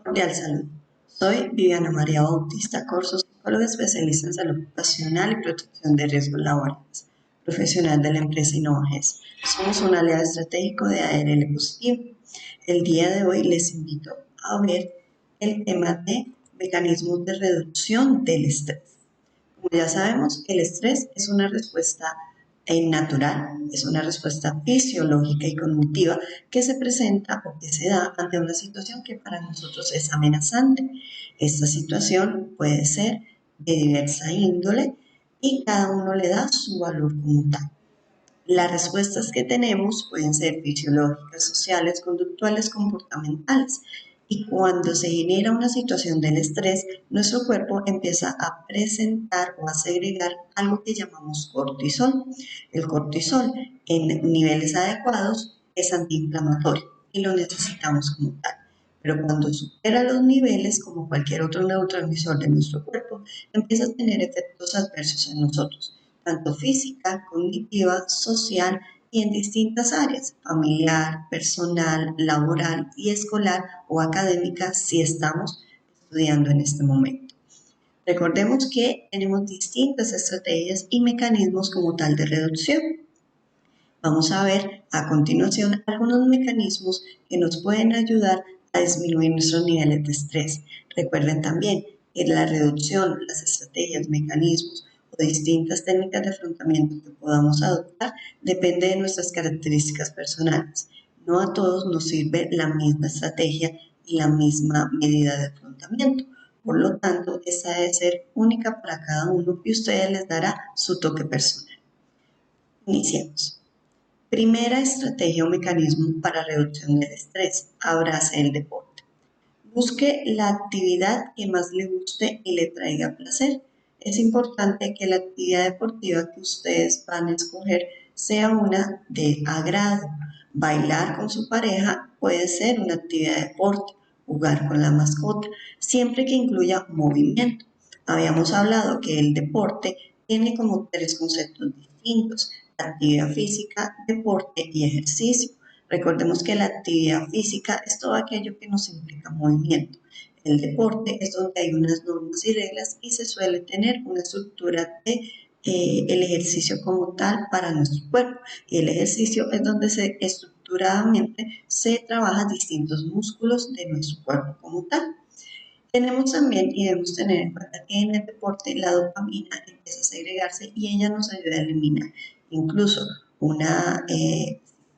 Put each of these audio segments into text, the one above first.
Cordial salud. Soy Viviana María Bautista Corso, psicóloga especialista en salud ocupacional y protección de riesgos laborales, profesional de la empresa InnovaGES. Somos un aliado estratégico de ARL Positivo. El día de hoy les invito a ver el tema de mecanismos de reducción del estrés. Como ya sabemos, el estrés es una respuesta natural, es una respuesta fisiológica y cognitiva que se presenta o que se da ante una situación que para nosotros es amenazante. Esta situación puede ser de diversa índole y cada uno le da su valor como tal. Las respuestas que tenemos pueden ser fisiológicas, sociales, conductuales, comportamentales. Y cuando se genera una situación del estrés, nuestro cuerpo empieza a presentar o a segregar algo que llamamos cortisol. El cortisol en niveles adecuados es antiinflamatorio y lo necesitamos como tal. Pero cuando supera los niveles, como cualquier otro neurotransmisor de nuestro cuerpo, empieza a tener efectos adversos en nosotros, tanto física, cognitiva, social y en distintas áreas, familiar, personal, laboral y escolar o académica si estamos estudiando en este momento. Recordemos que tenemos distintas estrategias y mecanismos como tal de reducción. Vamos a ver a continuación algunos mecanismos que nos pueden ayudar a disminuir nuestros niveles de estrés. Recuerden también que la reducción, las estrategias, mecanismos o distintas técnicas de afrontamiento que podamos adoptar depende de nuestras características personales. No a todos nos sirve la misma estrategia y la misma medida de afrontamiento. Por lo tanto, esa debe ser única para cada uno y ustedes les dará su toque personal. Iniciemos. Primera estrategia o mecanismo para reducción del estrés, abrace el deporte. Busque la actividad que más le guste y le traiga placer. Es importante que la actividad deportiva que ustedes van a escoger sea una de agrado. Bailar con su pareja puede ser una actividad de deporte, jugar con la mascota, siempre que incluya movimiento. Habíamos hablado que el deporte tiene como tres conceptos distintos: actividad física, deporte y ejercicio. Recordemos que la actividad física es todo aquello que nos implica movimiento. El deporte es donde hay unas normas y reglas y se suele tener una estructura de el ejercicio como tal para nuestro cuerpo. Y el ejercicio es donde estructuradamente se trabajan distintos músculos de nuestro cuerpo como tal. Tenemos también y debemos tener en cuenta que en el deporte la dopamina empieza a segregarse y ella nos ayuda a eliminar. Incluso una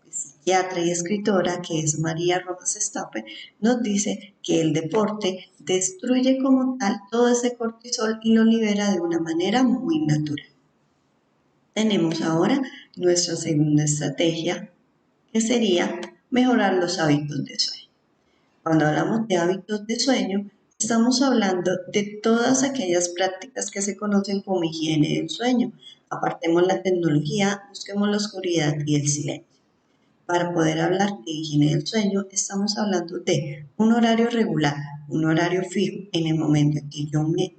psiquiatra y escritora que es María Rojas Stapel nos dice que el deporte destruye como tal todo ese cortisol y lo libera de una manera muy natural. Tenemos ahora nuestra segunda estrategia, que sería mejorar los hábitos de sueño. Cuando hablamos de hábitos de sueño, estamos hablando de todas aquellas prácticas que se conocen como higiene del sueño. Apartemos la tecnología, busquemos la oscuridad y el silencio. Para poder hablar de higiene del sueño, estamos hablando de un horario regular, un horario fijo en el momento en que yo me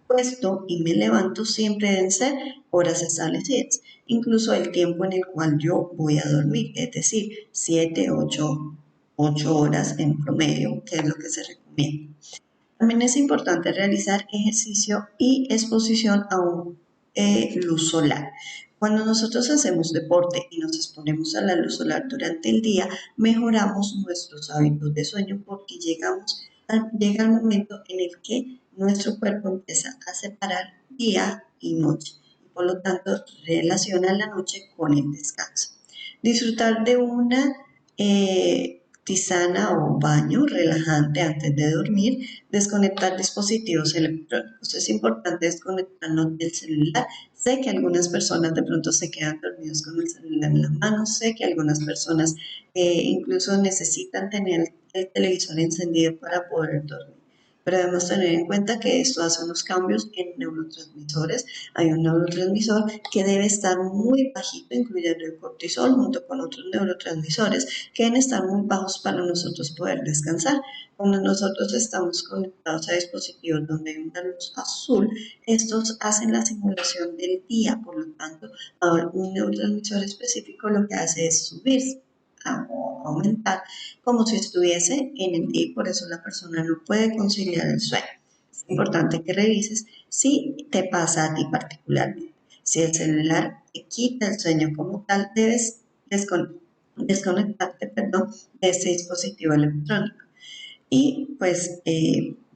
acuesto y me levanto, siempre deben ser horas establecidas, incluso el tiempo en el cual yo voy a dormir, es decir, 7, 8 horas en promedio, que es lo que se recomienda. También es importante realizar ejercicio y exposición a luz solar. Cuando nosotros hacemos deporte y nos exponemos a la luz solar durante el día, mejoramos nuestros hábitos de sueño porque llega el momento en el que nuestro cuerpo empieza a separar día y noche y por lo tanto relaciona la noche con el descanso. Disfrutar de una tisana o baño relajante antes de dormir, desconectar dispositivos electrónicos. Es importante desconectarnos del celular. Sé que algunas personas de pronto se quedan dormidos con el celular en la mano, sé que algunas personas incluso necesitan tener el televisor encendido para poder dormir. Pero debemos tener en cuenta que esto hace unos cambios en neurotransmisores. Hay un neurotransmisor que debe estar muy bajito, incluyendo el cortisol, junto con otros neurotransmisores que deben estar muy bajos para nosotros poder descansar. Cuando nosotros estamos conectados a dispositivos donde hay una luz azul, estos hacen la simulación del día, por lo tanto, un neurotransmisor específico lo que hace es subir o aumentar como si estuviese en el día y por eso la persona no puede conciliar el sueño. Es importante que revises si te pasa a ti particularmente. Si el celular te quita el sueño como tal, debes desconectarte, de este dispositivo electrónico. Y pues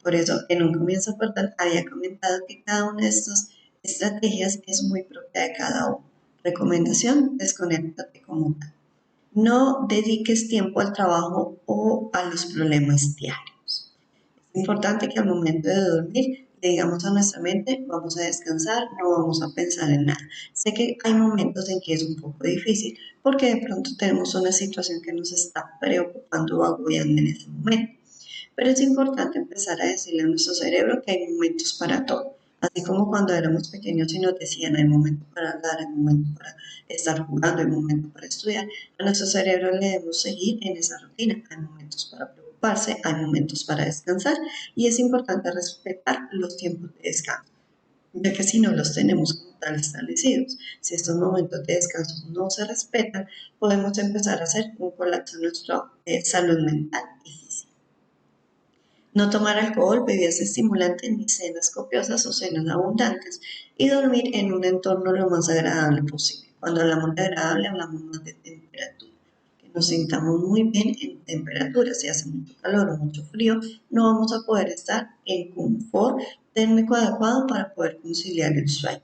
por eso en un comienzo, perdón, había comentado que cada una de estas estrategias es muy propia de cada uno. Recomendación, desconéctate como tal. No dediques tiempo al trabajo o a los problemas diarios. Es importante que al momento de dormir le digamos a nuestra mente, vamos a descansar, no vamos a pensar en nada. Sé que hay momentos en que es un poco difícil porque de pronto tenemos una situación que nos está preocupando o agobiando en ese momento. Pero es importante empezar a decirle a nuestro cerebro que hay momentos para todo. Así como cuando éramos pequeños y nos decían hay momento para hablar, hay momento para estar jugando, hay momento para estudiar, a nuestro cerebro le debemos seguir en esa rutina. Hay momentos para preocuparse, hay momentos para descansar y es importante respetar los tiempos de descanso, ya que si no los tenemos como tal establecidos, si estos momentos de descanso no se respetan, podemos empezar a hacer un colapso en nuestra salud mental y física. No tomar alcohol, bebidas estimulantes ni cenas copiosas o cenas abundantes y dormir en un entorno lo más agradable posible. Cuando hablamos de agradable hablamos más de temperatura, que nos sintamos muy bien en temperatura. Si hace mucho calor o mucho frío, no vamos a poder estar en confort térmico adecuado para poder conciliar el sueño.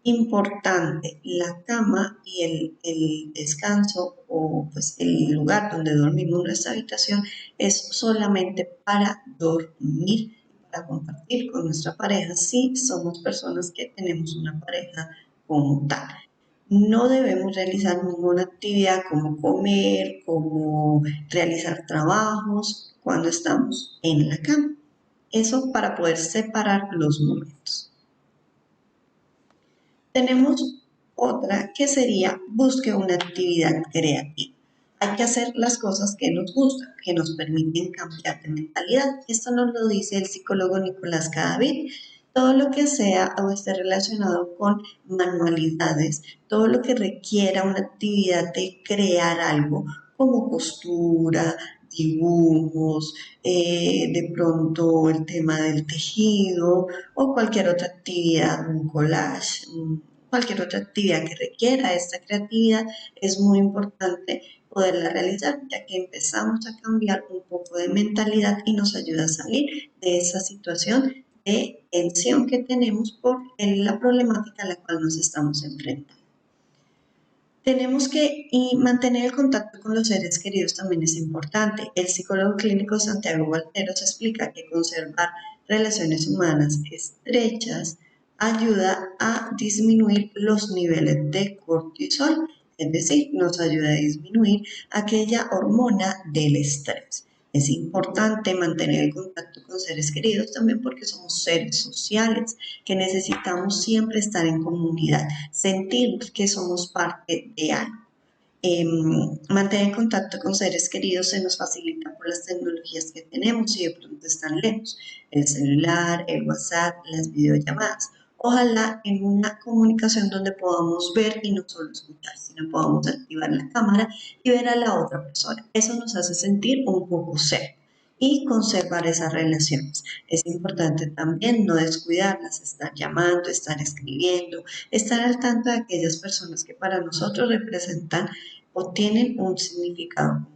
Importante, la cama y el descanso o pues el lugar donde dormimos en nuestra habitación es solamente para dormir, para compartir con nuestra pareja si somos personas que tenemos una pareja como tal. No debemos realizar ninguna actividad como comer, como realizar trabajos cuando estamos en la cama. Eso para poder separar los momentos. Tenemos otra que sería busque una actividad creativa. Hay que hacer las cosas que nos gustan, que nos permiten cambiar de mentalidad. Esto nos lo dice el psicólogo Nicolás Cadavid. Todo lo que sea o esté relacionado con manualidades, todo lo que requiera una actividad de crear algo, como costura, dibujos, de pronto el tema del tejido o cualquier otra actividad, un collage, cualquier otra actividad que requiera esta creatividad, es muy importante poderla realizar, ya que empezamos a cambiar un poco de mentalidad y nos ayuda a salir de esa situación de tensión que tenemos por la problemática a la cual nos estamos enfrentando. Tenemos que mantener el contacto con los seres queridos también es importante. El psicólogo clínico Santiago Valteros explica que conservar relaciones humanas estrechas ayuda a disminuir los niveles de cortisol, es decir, nos ayuda a disminuir aquella hormona del estrés. Es importante mantener el contacto con seres queridos también porque somos seres sociales que necesitamos siempre estar en comunidad, sentir que somos parte de algo. Mantener contacto con seres queridos se nos facilita por las tecnologías que tenemos y de pronto están lejos, el celular, el WhatsApp, las videollamadas. Ojalá en una comunicación donde podamos ver y no solo escuchar, sino podamos activar la cámara y ver a la otra persona. Eso nos hace sentir un poco cerca y conservar esas relaciones. Es importante también no descuidarlas, estar llamando, estar escribiendo, estar al tanto de aquellas personas que para nosotros representan o tienen un significado.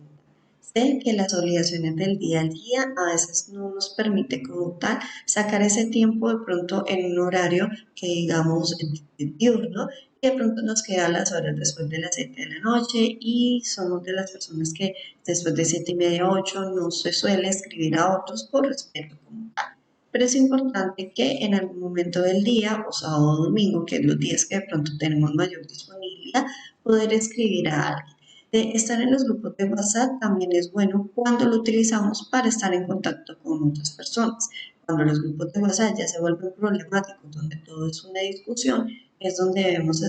Sé que las obligaciones del día al día a veces no nos permite como tal sacar ese tiempo de pronto en un horario que digamos diurno y de pronto nos queda las horas después de las 7 de la noche y somos de las personas que después de 7:30, 8 no se suele escribir a otros por respeto como tal. Pero es importante que en algún momento del día, o sábado o domingo, que es los días que de pronto tenemos mayor disponibilidad, poder escribir a alguien. De estar en los grupos de WhatsApp también es bueno cuando lo utilizamos para estar en contacto con otras personas. Cuando los grupos de WhatsApp ya se vuelven problemáticos, donde todo es una discusión, es donde debemos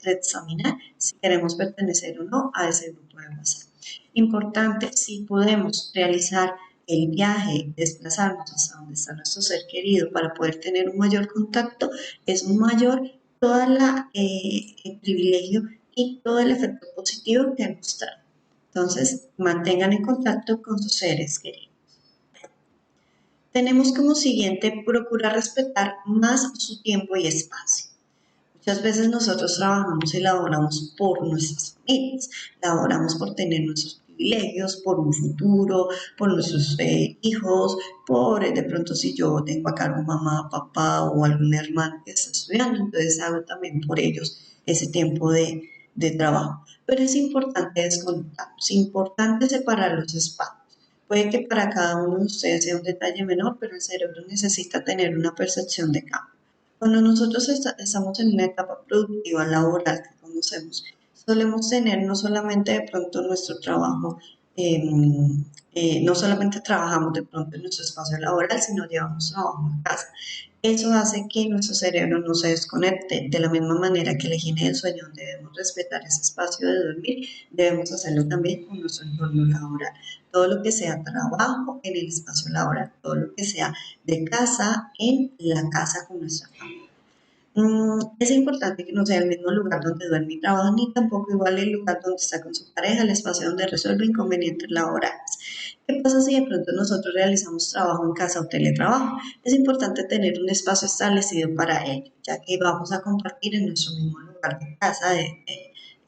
reexaminar si queremos pertenecer o no a ese grupo de WhatsApp. Importante, si podemos realizar el viaje, desplazarnos hasta donde está nuestro ser querido para poder tener un mayor contacto, es mayor todo el privilegio y todo el efecto positivo que nos trae. Entonces, mantengan en contacto con sus seres queridos. Tenemos como siguiente procurar respetar más su tiempo y espacio. Muchas veces nosotros trabajamos y laboramos por nuestras familias, laboramos por tener nuestros privilegios, por un futuro, por nuestros hijos, por de pronto si yo tengo a cargo mamá, papá o algún hermano que está estudiando, entonces hago también por ellos ese tiempo de trabajo. Pero es importante desconectar, es importante separar los espacios. Puede que para cada uno de ustedes sea un detalle menor, pero el cerebro necesita tener una percepción de cambio. Cuando nosotros estamos en una etapa productiva laboral que conocemos, solemos tener no solamente de pronto nuestro trabajo, eh, no solamente trabajamos de pronto en nuestro espacio laboral, sino llevamos trabajo a casa. Eso hace que nuestro cerebro no se desconecte. De la misma manera que la higiene del sueño debemos respetar ese espacio de dormir, debemos hacerlo también con nuestro entorno laboral. Todo lo que sea trabajo en el espacio laboral, todo lo que sea de casa en la casa con nuestra familia. Es importante que no sea el mismo lugar donde duerme y trabaja, ni tampoco igual el lugar donde está con su pareja, el espacio donde resuelve inconvenientes laborales. ¿Qué pasa si de pronto nosotros realizamos trabajo en casa o teletrabajo? Es importante tener un espacio establecido para ello, ya que vamos a compartir en nuestro mismo lugar de casa, de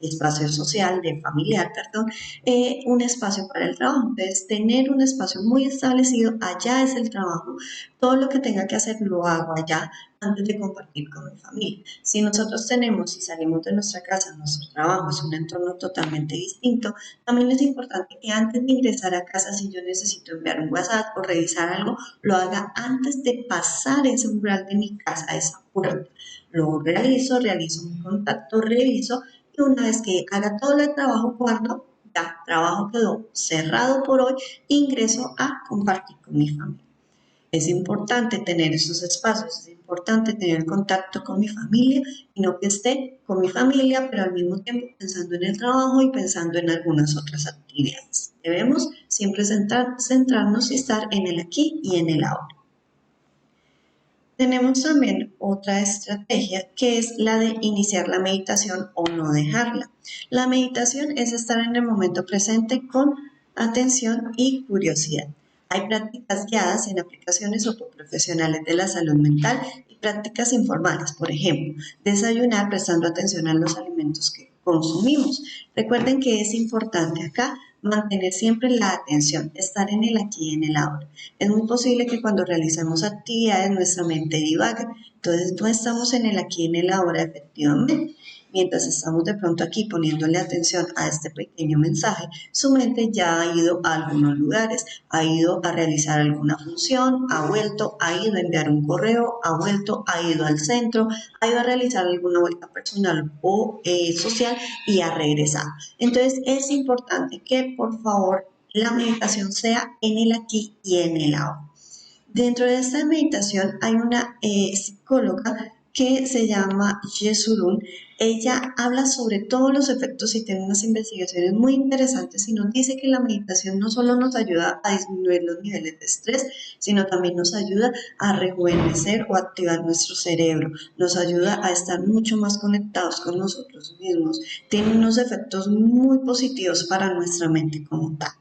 espacio social, de familiar, perdón, un espacio para el trabajo. Entonces, tener un espacio muy establecido, allá es el trabajo, todo lo que tenga que hacer lo hago allá antes de compartir con mi familia. Si nosotros tenemos y salimos de nuestra casa, nuestro trabajo es un entorno totalmente distinto, también es importante que antes de ingresar a casa, si yo necesito enviar un WhatsApp o revisar algo, lo haga antes de pasar ese umbral de mi casa, a esa puerta. Lo realizo mi contacto, reviso y una vez que haga todo el trabajo, cuando ya trabajo quedó cerrado por hoy, ingreso a compartir con mi familia. Es importante tener esos espacios, es importante tener contacto con mi familia y no que esté con mi familia, pero al mismo tiempo pensando en el trabajo y pensando en algunas otras actividades. Debemos siempre centrarnos y estar en el aquí y en el ahora. Tenemos también otra estrategia que es la de iniciar la meditación o no dejarla. La meditación es estar en el momento presente con atención y curiosidad. Hay prácticas guiadas en aplicaciones o por profesionales de la salud mental y prácticas informales, por ejemplo, desayunar prestando atención a los alimentos que consumimos. Recuerden que es importante acá mantener siempre la atención, estar en el aquí y en el ahora. Es muy posible que cuando realizamos actividades nuestra mente divaga, entonces no estamos en el aquí y en el ahora efectivamente. Mientras estamos de pronto aquí poniéndole atención a este pequeño mensaje, su mente ya ha ido a algunos lugares, ha ido a realizar alguna función, ha vuelto, ha ido a enviar un correo, ha vuelto, ha ido al centro, ha ido a realizar alguna vuelta personal o social y ha regresado. Entonces es importante que por favor la meditación sea en el aquí y en el ahora. Dentro de esta meditación hay una psicóloga que se llama Jesurun. Ella habla sobre todos los efectos y tiene unas investigaciones muy interesantes y nos dice que la meditación no solo nos ayuda a disminuir los niveles de estrés, sino también nos ayuda a rejuvenecer o activar nuestro cerebro, nos ayuda a estar mucho más conectados con nosotros mismos. Tiene unos efectos muy positivos para nuestra mente como tal.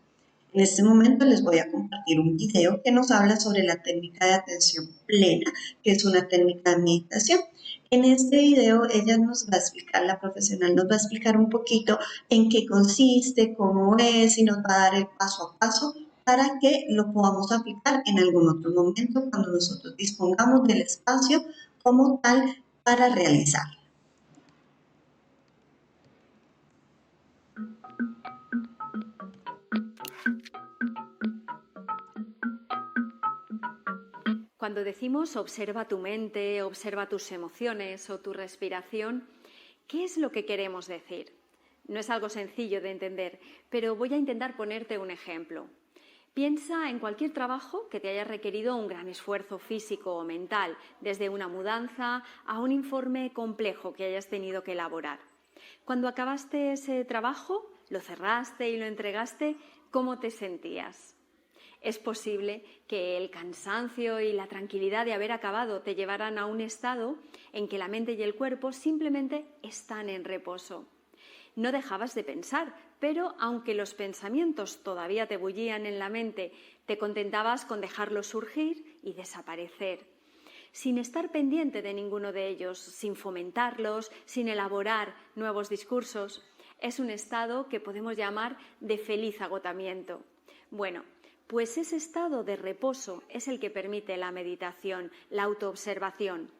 En este momento les voy a compartir un video que nos habla sobre la técnica de atención plena, que es una técnica de meditación. En este video ella nos va a explicar, la profesional nos va a explicar un poquito en qué consiste, cómo es y nos va a dar el paso a paso para que lo podamos aplicar en algún otro momento cuando nosotros dispongamos del espacio como tal para realizar. Cuando decimos observa tu mente, observa tus emociones o tu respiración, ¿qué es lo que queremos decir? No es algo sencillo de entender, pero voy a intentar ponerte un ejemplo. Piensa en cualquier trabajo que te haya requerido un gran esfuerzo físico o mental, desde una mudanza a un informe complejo que hayas tenido que elaborar. Cuando acabaste ese trabajo, lo cerraste y lo entregaste, ¿cómo te sentías? Es posible que el cansancio y la tranquilidad de haber acabado te llevaran a un estado en que la mente y el cuerpo simplemente están en reposo. No dejabas de pensar, pero aunque los pensamientos todavía te bullían en la mente, te contentabas con dejarlos surgir y desaparecer, sin estar pendiente de ninguno de ellos, sin fomentarlos, sin elaborar nuevos discursos. Es un estado que podemos llamar de feliz agotamiento. Bueno, pues ese estado de reposo es el que permite la meditación, la autoobservación.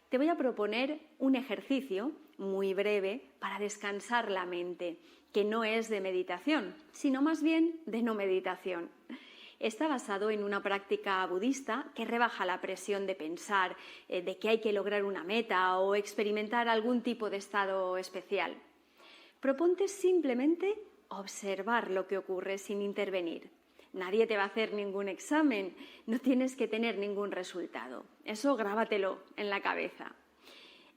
Te voy a proponer un ejercicio muy breve para descansar la mente, que no es de meditación, sino más bien de no meditación. Está basado en una práctica budista que rebaja la presión de pensar, de que hay que lograr una meta o experimentar algún tipo de estado especial. Proponte simplemente observar lo que ocurre sin intervenir. Nadie te va a hacer ningún examen, no tienes que tener ningún resultado. Eso grábatelo en la cabeza.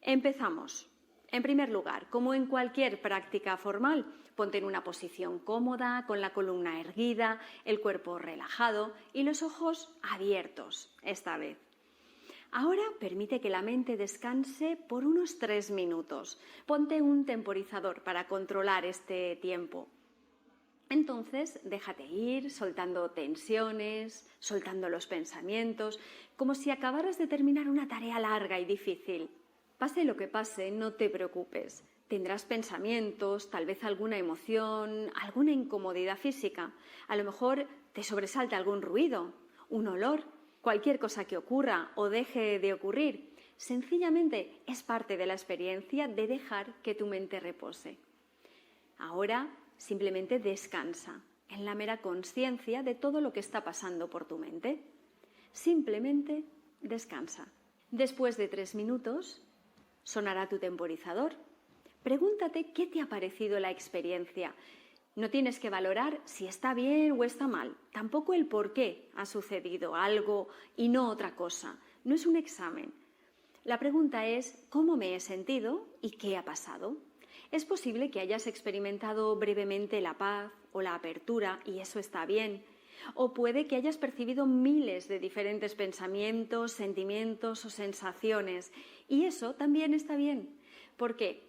Empezamos. En primer lugar, como en cualquier práctica formal, ponte en una posición cómoda, con la columna erguida, el cuerpo relajado y los ojos abiertos, esta vez. Ahora permite que la mente descanse por unos 3 minutos. Ponte un temporizador para controlar este tiempo. Entonces, déjate ir, soltando tensiones, soltando los pensamientos, como si acabaras de terminar una tarea larga y difícil. Pase lo que pase, no te preocupes. Tendrás pensamientos, tal vez alguna emoción, alguna incomodidad física. A lo mejor te sobresalta algún ruido, un olor, cualquier cosa que ocurra o deje de ocurrir. Sencillamente es parte de la experiencia de dejar que tu mente repose. Ahora simplemente descansa en la mera conciencia de todo lo que está pasando por tu mente. Simplemente descansa. Después de 3 minutos, sonará tu temporizador. Pregúntate qué te ha parecido la experiencia. No tienes que valorar si está bien o está mal, tampoco el por qué ha sucedido algo y no otra cosa. No es un examen. La pregunta es ¿cómo me he sentido y qué ha pasado? Es posible que hayas experimentado brevemente la paz o la apertura y eso está bien. O puede que hayas percibido miles de diferentes pensamientos, sentimientos o sensaciones y eso también está bien. ¿Por qué?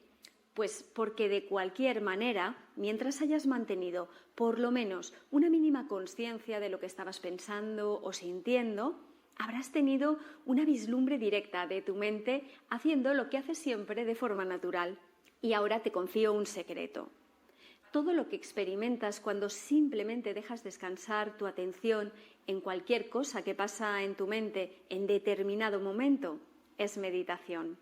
Pues porque de cualquier manera, mientras hayas mantenido por lo menos una mínima conciencia de lo que estabas pensando o sintiendo, habrás tenido una vislumbre directa de tu mente haciendo lo que haces siempre de forma natural. Y ahora te confío un secreto. Todo lo que experimentas cuando simplemente dejas descansar tu atención en cualquier cosa que pasa en tu mente en determinado momento es meditación.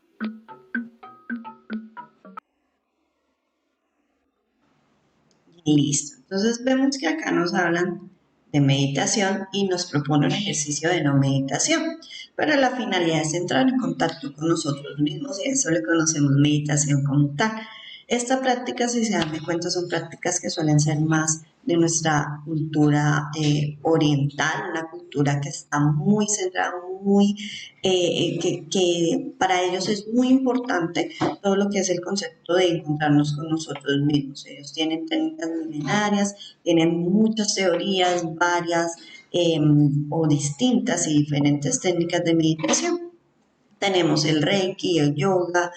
Listo. Entonces vemos que acá nos hablan de meditación y nos propone un ejercicio de no meditación. Pero la finalidad es entrar en contacto con nosotros mismos y a eso le conocemos meditación como tal. Esta práctica, si se dan de cuenta, son prácticas que suelen ser más de nuestra cultura oriental, una cultura que está muy centrada, que para ellos es muy importante todo lo que es el concepto de encontrarnos con nosotros mismos. Ellos tienen técnicas milenarias, tienen muchas teorías, varias o distintas y diferentes técnicas de meditación. Tenemos el Reiki, el yoga,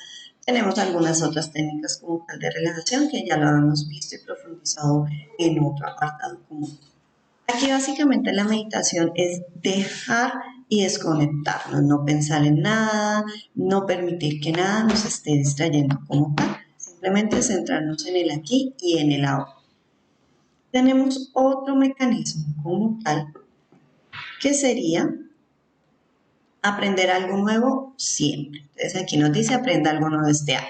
tenemos algunas otras técnicas como tal de relajación que ya lo hemos visto y profundizado en otro apartado común. Aquí básicamente la meditación es dejar y desconectarnos, no pensar en nada, no permitir que nada nos esté distrayendo como tal, simplemente centrarnos en el aquí y en el ahora. Tenemos otro mecanismo como tal que sería aprender algo nuevo siempre. Entonces aquí nos dice aprenda algo nuevo este año.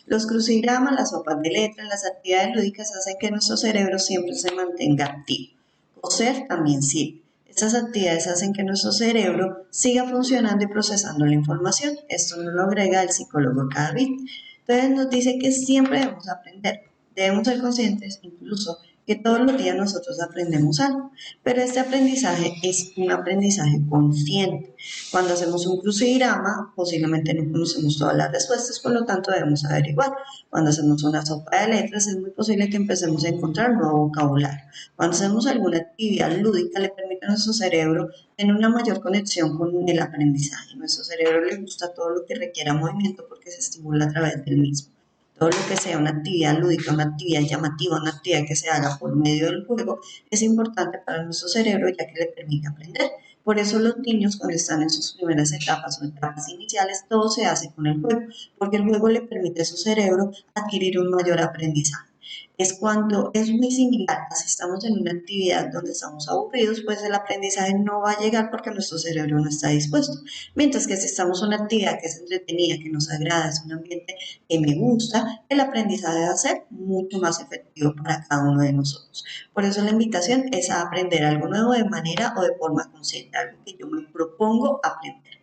Los crucigramas, las sopas de letras, las actividades lúdicas hacen que nuestro cerebro siempre se mantenga activo. Coser también sirve. Estas actividades hacen que nuestro cerebro siga funcionando y procesando la información. Esto nos lo agrega el psicólogo David. Entonces nos dice que siempre debemos aprender. Debemos ser conscientes incluso que todos los días nosotros aprendemos algo, pero este aprendizaje es un aprendizaje consciente. Cuando hacemos un crucigrama, posiblemente no conocemos todas las respuestas, por lo tanto debemos averiguar. Cuando hacemos una sopa de letras, es muy posible que empecemos a encontrar nuevo vocabulario. Cuando hacemos alguna actividad lúdica, le permite a nuestro cerebro tener una mayor conexión con el aprendizaje. A nuestro cerebro le gusta todo lo que requiera movimiento porque se estimula a través del mismo. todo lo que sea una actividad lúdica, una actividad llamativa, una actividad que se haga por medio del juego, es importante para nuestro cerebro ya que le permite aprender. Por eso los niños cuando están en sus primeras etapas o etapas iniciales, todo se hace con el juego, porque el juego le permite a su cerebro adquirir un mayor aprendizaje. Es cuando es muy similar, si estamos en una actividad donde estamos aburridos, pues el aprendizaje no va a llegar porque nuestro cerebro no está dispuesto. Mientras que si estamos en una actividad que es entretenida, que nos agrada, es un ambiente que me gusta, el aprendizaje va a ser mucho más efectivo para cada uno de nosotros. Por eso la invitación es a aprender algo nuevo de manera o de forma consciente, algo que yo me propongo aprender.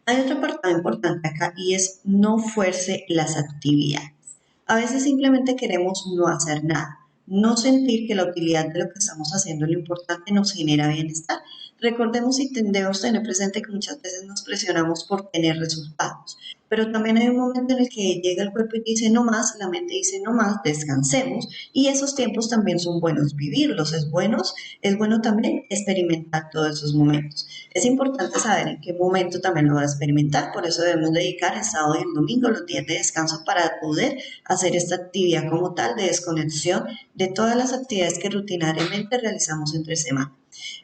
Hay otro apartado importante acá y es no fuerce las actividades. A veces simplemente queremos no hacer nada, no sentir que la utilidad de lo que estamos haciendo, lo importante, nos genera bienestar. Recordemos y debemos tener presente que muchas veces nos presionamos por tener resultados, pero también hay un momento en el que llega el cuerpo y dice no más, la mente dice no más, descansemos y esos tiempos también son buenos vivirlos, es bueno también experimentar todos esos momentos. Es importante saber en qué momento también lo va a experimentar, por eso debemos dedicar el sábado y el domingo, los días de descanso, para poder hacer esta actividad como tal de desconexión de todas las actividades que rutinariamente realizamos entre semana.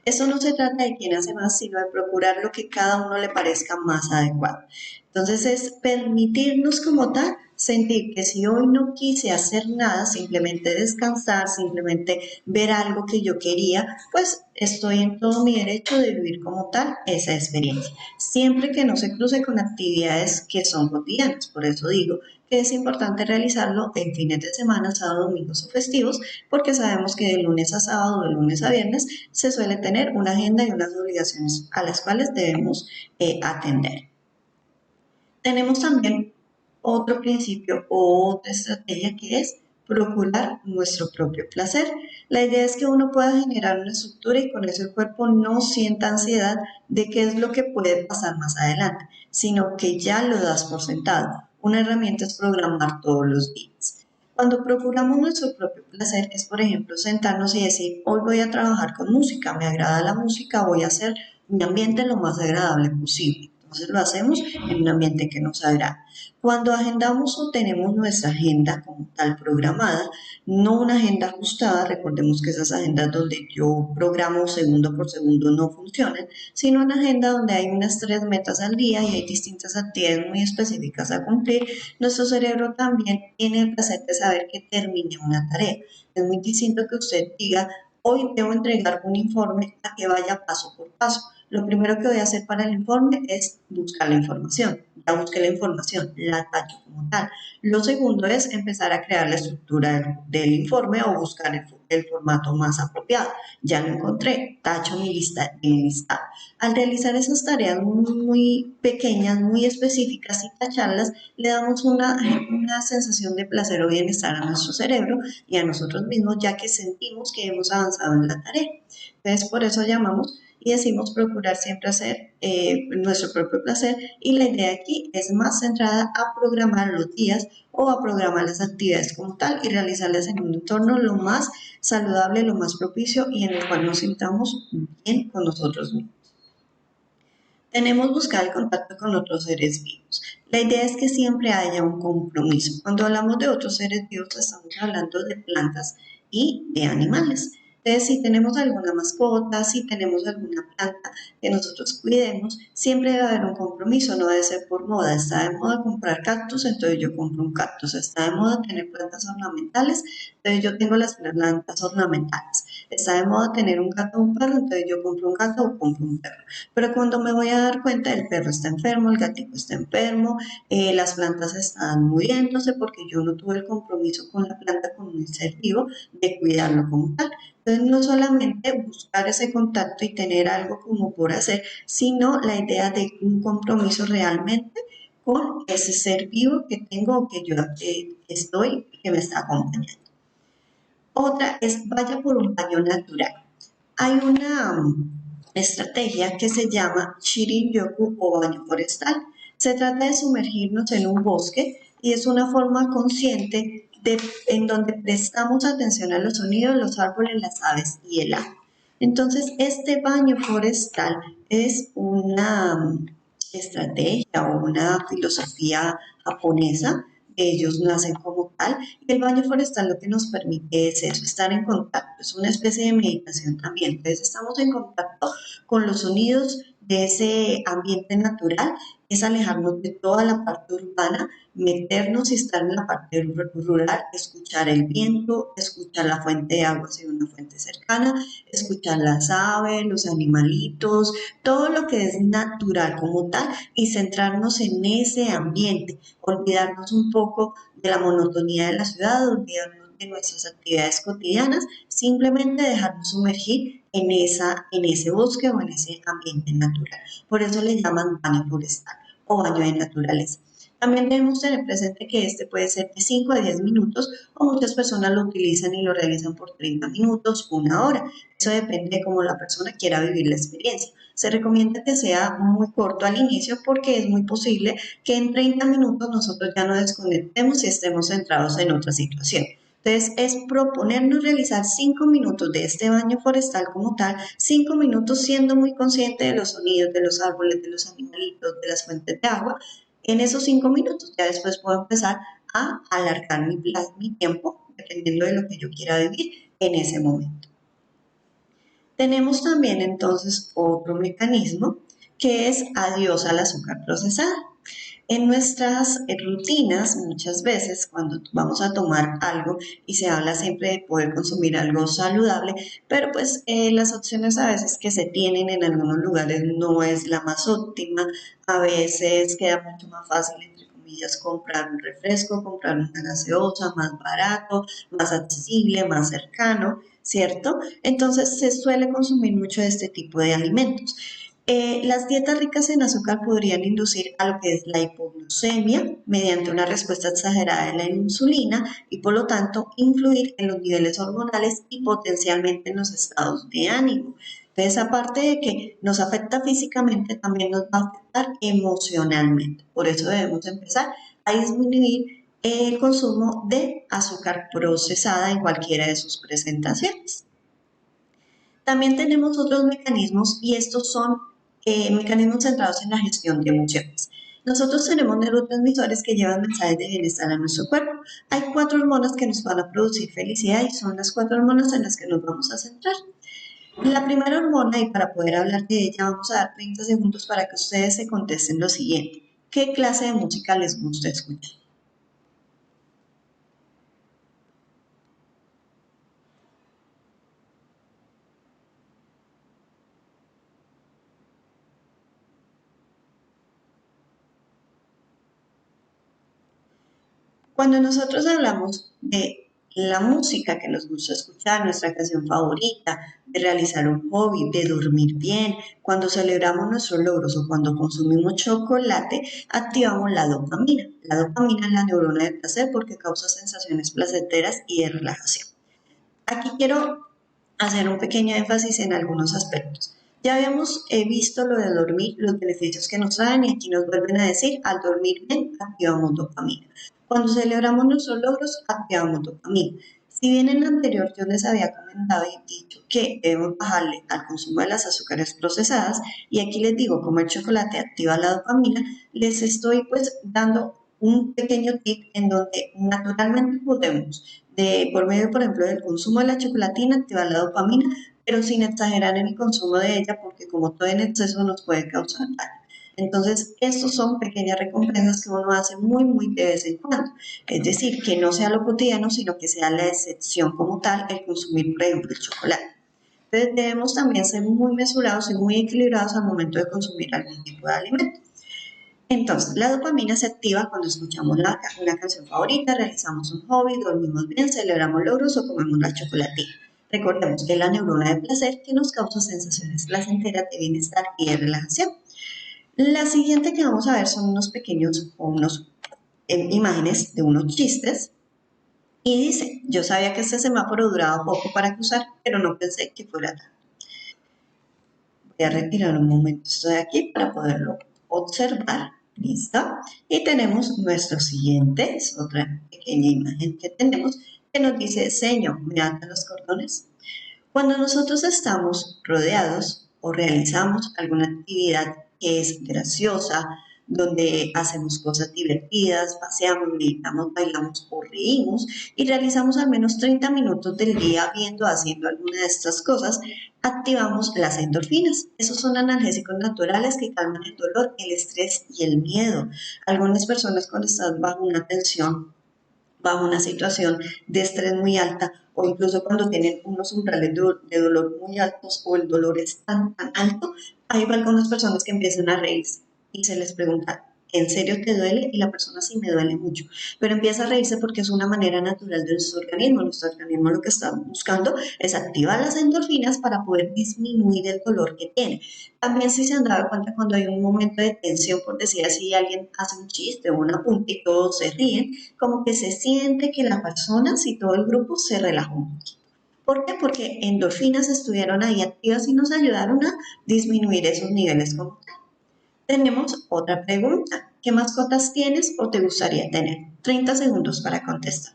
Esto no se trata de quién hace más, sino de procurar lo que cada uno le parezca más adecuado. Entonces es permitirnos como tal sentir que si hoy no quise hacer nada, simplemente descansar, simplemente ver algo que yo quería, pues estoy en todo mi derecho de vivir como tal esa experiencia, siempre que no se cruce con actividades que son cotidianas. Por eso digo que es importante realizarlo en fines de semana, sábado, domingos o festivos, porque sabemos que de lunes a sábado, de lunes a viernes, se suele tener una agenda y unas obligaciones a las cuales debemos atender. Tenemos también otro principio o otra estrategia que es procurar nuestro propio placer. La idea es que uno pueda generar una estructura y con eso el cuerpo no sienta ansiedad de qué es lo que puede pasar más adelante, sino que ya lo das por sentado. Una herramienta es programar todos los días. Cuando procuramos nuestro propio placer es, por ejemplo, sentarnos y decir, hoy voy a trabajar con música, me agrada la música, voy a hacer mi ambiente lo más agradable posible. Entonces lo hacemos en un ambiente que nos agrada. Cuando agendamos o tenemos nuestra agenda como tal programada, no una agenda ajustada, recordemos que esas agendas donde yo programo segundo por segundo no funcionan, sino una agenda donde hay unas 3 metas al día y hay distintas actividades muy específicas a cumplir, nuestro cerebro también tiene el placer de saber que termine una tarea. Es muy distinto que usted diga, hoy debo entregar un informe a que vaya paso por paso. Lo primero que voy a hacer para el informe es buscar la información. Ya busqué la información, la tacho como tal. Lo segundo es empezar a crear la estructura del informe o buscar el formato más apropiado. Ya lo encontré, tacho mi lista en listado. Al realizar esas tareas muy pequeñas, muy específicas y tacharlas, le damos una sensación de placer o bienestar a nuestro cerebro y a nosotros mismos, ya que sentimos que hemos avanzado en la tarea. Entonces, por eso llamamos y decimos procurar siempre hacer nuestro propio placer y la idea aquí es más centrada a programar los días o a programar las actividades como tal y realizarlas en un entorno lo más saludable, lo más propicio y en el cual nos sintamos bien con nosotros mismos. Tenemos buscar el contacto con otros seres vivos. La idea es que siempre haya un compromiso. Cuando hablamos de otros seres vivos, estamos hablando de plantas y de animales. Entonces, si tenemos alguna mascota, si tenemos alguna planta que nosotros cuidemos, siempre debe haber un compromiso, no debe ser por moda. Está de moda comprar cactus, entonces yo compro un cactus. Está de moda tener plantas ornamentales, entonces yo tengo las plantas ornamentales. Está de moda tener un gato o un perro, entonces yo compro un gato o compro un perro. Pero cuando me voy a dar cuenta, el perro está enfermo, el gatito está enfermo, las plantas están muriéndose porque yo no tuve el compromiso con la planta, con un ser vivo, de cuidarlo como tal. Entonces, no solamente buscar ese contacto y tener algo como por hacer, sino la idea de un compromiso realmente con ese ser vivo que tengo o que yo estoy, que me está acompañando. Otra es vaya por un baño natural. Hay una estrategia que se llama Shirin-yoku o baño forestal. Se trata de sumergirnos en un bosque y es una forma consciente en donde prestamos atención a los sonidos, los árboles, las aves y el agua. Entonces, este baño forestal es una estrategia o una filosofía japonesa ellos nacen como tal, y el baño forestal lo que nos permite es eso, estar en contacto, es una especie de meditación también. Entonces estamos en contacto con los sonidos de ese ambiente natural, es alejarnos de toda la parte urbana, meternos y estar en la parte rural, escuchar el viento, escuchar la fuente de agua si hay una fuente cercana, escuchar las aves, los animalitos, todo lo que es natural como tal y centrarnos en ese ambiente, olvidarnos un poco de la monotonía de la ciudad, olvidarnos de nuestras actividades cotidianas, simplemente dejarnos sumergir en ese bosque o en ese ambiente natural. Por eso le llaman baño forestal o baño de naturaleza. También debemos tener presente que este puede ser de 5 a 10 minutos o muchas personas lo utilizan y lo realizan por 30 minutos, una hora. Eso depende de cómo la persona quiera vivir la experiencia. Se recomienda que sea muy corto al inicio porque es muy posible que en 30 minutos nosotros ya nos desconectemos y estemos centrados en otra situación. Entonces, es proponernos realizar 5 minutos de este baño forestal como tal, 5 minutos siendo muy consciente de los sonidos, de los árboles, de los animalitos, de las fuentes de agua. En esos 5 minutos, ya después puedo empezar a alargar mi tiempo, dependiendo de lo que yo quiera vivir en ese momento. Tenemos también entonces otro mecanismo que es adiós al azúcar procesada. En nuestras rutinas, muchas veces cuando vamos a tomar algo y se habla siempre de poder consumir algo saludable, pero pues las opciones a veces que se tienen en algunos lugares no es la más óptima, a veces queda mucho más fácil entre comillas comprar un refresco, comprar una gaseosa más barato, más accesible, más cercano, ¿cierto? Entonces se suele consumir mucho de este tipo de alimentos. Las dietas ricas en azúcar podrían inducir a lo que es la hipoglucemia mediante una respuesta exagerada de la insulina y por lo tanto influir en los niveles hormonales y potencialmente en los estados de ánimo. Entonces, aparte de que nos afecta físicamente, también nos va a afectar emocionalmente. Por eso debemos empezar a disminuir el consumo de azúcar procesada en cualquiera de sus presentaciones. También tenemos otros mecanismos y estos son mecanismos centrados en la gestión de emociones. Nosotros tenemos neurotransmisores que llevan mensajes de bienestar a nuestro cuerpo. Hay 4 hormonas que nos van a producir felicidad y son las 4 hormonas en las que nos vamos a centrar. La primera hormona, y para poder hablar de ella, vamos a dar 30 segundos para que ustedes se contesten lo siguiente. ¿Qué clase de música les gusta escuchar? Cuando nosotros hablamos de la música que nos gusta escuchar, nuestra canción favorita, de realizar un hobby, de dormir bien, cuando celebramos nuestros logros o cuando consumimos chocolate, activamos la dopamina. La dopamina es la neurona del placer porque causa sensaciones placenteras y de relajación. Aquí quiero hacer un pequeño énfasis en algunos aspectos. Ya habíamos visto lo de dormir, los beneficios que nos traen y aquí nos vuelven a decir, al dormir bien, activamos dopamina. Cuando celebramos nuestros logros, activamos dopamina. Si bien en lo anterior yo les había comentado y dicho que debemos bajarle al consumo de las azúcares procesadas, y aquí les digo, como el chocolate activa la dopamina, les estoy pues dando un pequeño tip en donde naturalmente podemos por medio, por ejemplo, del consumo de la chocolatina, activar la dopamina, pero sin exagerar en el consumo de ella, porque como todo en exceso nos puede causar daño. Entonces, estos son pequeñas recompensas que uno hace muy, muy de vez en cuando. Es decir, que no sea lo cotidiano, sino que sea la excepción como tal el consumir, por ejemplo, el chocolate. Entonces, debemos también ser muy mesurados y muy equilibrados al momento de consumir algún tipo de alimento. Entonces, la dopamina se activa cuando escuchamos una canción favorita, realizamos un hobby, dormimos bien, celebramos logros o comemos la chocolatina. Recordemos que es la neurona de placer que nos causa sensaciones placenteras de bienestar y de relajación. La siguiente que vamos a ver son unos pequeños o unos imágenes de unos chistes. Y dice, yo sabía que este semáforo duraba poco para cruzar, pero no pensé que fuera tanto. Voy a retirar un momento esto de aquí para poderlo observar. ¿Listo? Y tenemos nuestro siguiente, es otra pequeña imagen que tenemos, que nos dice, Señor, me atan los cordones. Cuando nosotros estamos rodeados o realizamos alguna actividad que es graciosa, donde hacemos cosas divertidas, paseamos, meditamos, bailamos o reímos y realizamos al menos 30 minutos del día viendo, haciendo alguna de estas cosas, activamos las endorfinas. Esos son analgésicos naturales que calman el dolor, el estrés y el miedo. Algunas personas cuando están bajo una tensión, bajo una situación de estrés muy alta o incluso cuando tienen unos umbrales de dolor muy altos o el dolor es tan alto, hay algunas personas que empiezan a reírse y se les pregunta, ¿en serio te duele? Y la persona sí me duele mucho, pero empieza a reírse porque es una manera natural de nuestro organismo. Nuestro organismo lo que está buscando es activar las endorfinas para poder disminuir el dolor que tiene. También si se han dado cuenta cuando hay un momento de tensión, por decir así, alguien hace un chiste o un apunte y todos se ríen, como que se siente que la persona, si todo el grupo se relajó un poquito. ¿Por qué? Porque endorfinas estuvieron ahí activas y nos ayudaron a disminuir esos niveles como tal. Tenemos otra pregunta. ¿Qué mascotas tienes o te gustaría tener? 30 segundos para contestar.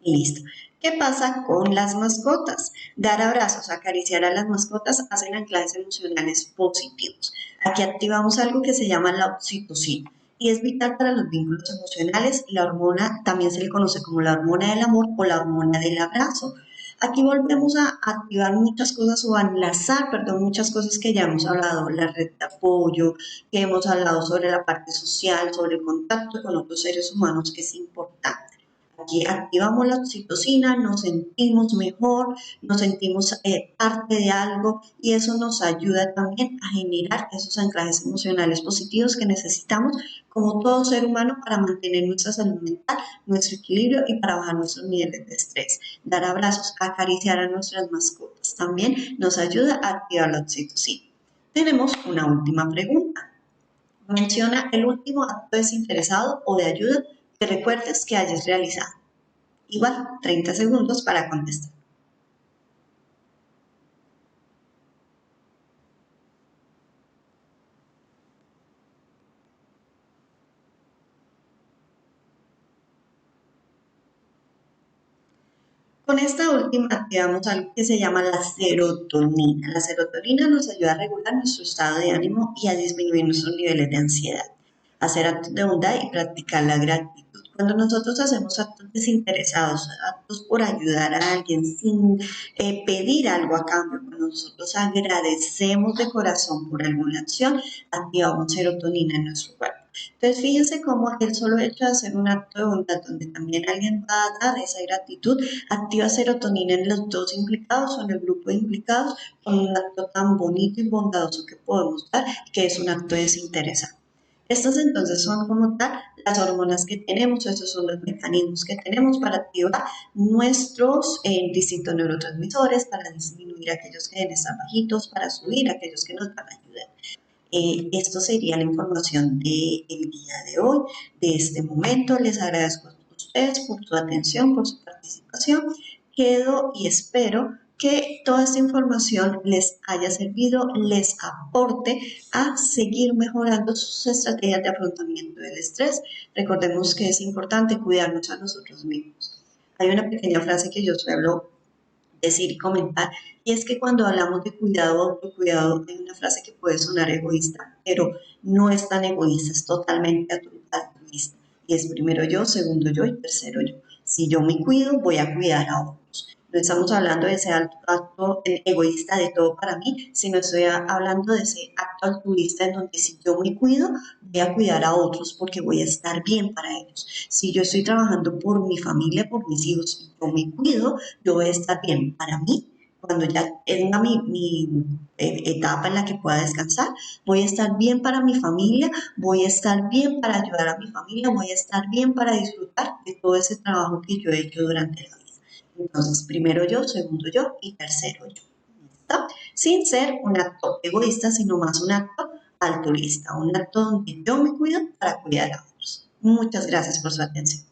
Listo. ¿Qué pasa con las mascotas? Dar abrazos, acariciar a las mascotas hacen anclajes emocionales positivos. Aquí activamos algo que se llama la oxitocina y es vital para los vínculos emocionales. La hormona también se le conoce como la hormona del amor o la hormona del abrazo. Aquí volvemos a activar muchas cosas o a enlazar, perdón, muchas cosas que ya hemos hablado, la red de apoyo, que hemos hablado sobre la parte social, sobre el contacto con otros seres humanos, que es importante. Aquí activamos la oxitocina, nos sentimos mejor, nos sentimos parte de algo y eso nos ayuda también a generar esos anclajes emocionales positivos que necesitamos como todo ser humano para mantener nuestra salud mental, nuestro equilibrio y para bajar nuestros niveles de estrés. Dar abrazos, acariciar a nuestras mascotas también nos ayuda a activar la oxitocina. Tenemos una última pregunta. Menciona el último acto desinteresado o de ayuda que recuerdes que hayas realizado. Igual, 30 segundos para contestar. Con esta última activamos algo que se llama la serotonina. La serotonina nos ayuda a regular nuestro estado de ánimo y a disminuir nuestros niveles de ansiedad. Hacer actos de bondad y practicar la gratitud. Cuando nosotros hacemos actos desinteresados, actos por ayudar a alguien sin pedir algo a cambio, cuando nosotros agradecemos de corazón por alguna acción, activamos serotonina en nuestro cuerpo. Entonces, fíjense cómo el solo hecho de hacer un acto de bondad donde también alguien va a dar esa gratitud, activa serotonina en los dos implicados o en el grupo de implicados con un acto tan bonito y bondadoso que podemos dar, que es un acto desinteresado. Estas entonces son como tal las hormonas que tenemos, estos son los mecanismos que tenemos para activar nuestros distintos neurotransmisores, para disminuir aquellos que deben estar bajitos, para subir aquellos que nos van a ayudar. Esto sería la información del día de hoy, de este momento. Les agradezco a ustedes por su atención, por su participación. Quedo y espero que toda esta información les haya servido, les aporte a seguir mejorando sus estrategias de afrontamiento del estrés. Recordemos que es importante cuidarnos a nosotros mismos. Hay una pequeña frase que yo suelo decir y comentar, y es que cuando hablamos de cuidado o autocuidado, hay una frase que puede sonar egoísta, pero no es tan egoísta, es totalmente altruista. Y es primero yo, segundo yo y tercero yo. Si yo me cuido, voy a cuidar a otros. No estamos hablando de ese acto egoísta de todo para mí, sino estoy hablando de ese acto altruista en donde si yo me cuido, voy a cuidar a otros porque voy a estar bien para ellos. Si yo estoy trabajando por mi familia, por mis hijos, y yo me cuido, yo voy a estar bien para mí. Cuando ya tenga mi etapa en la que pueda descansar, voy a estar bien para mi familia, voy a estar bien para ayudar a mi familia, voy a estar bien para disfrutar de todo ese trabajo que yo he hecho durante la vida. Entonces, primero yo, segundo yo y tercero yo. ¿Listo? Sin ser un acto egoísta, sino más un acto altruista, un acto donde yo me cuido para cuidar a otros. Muchas gracias por su atención.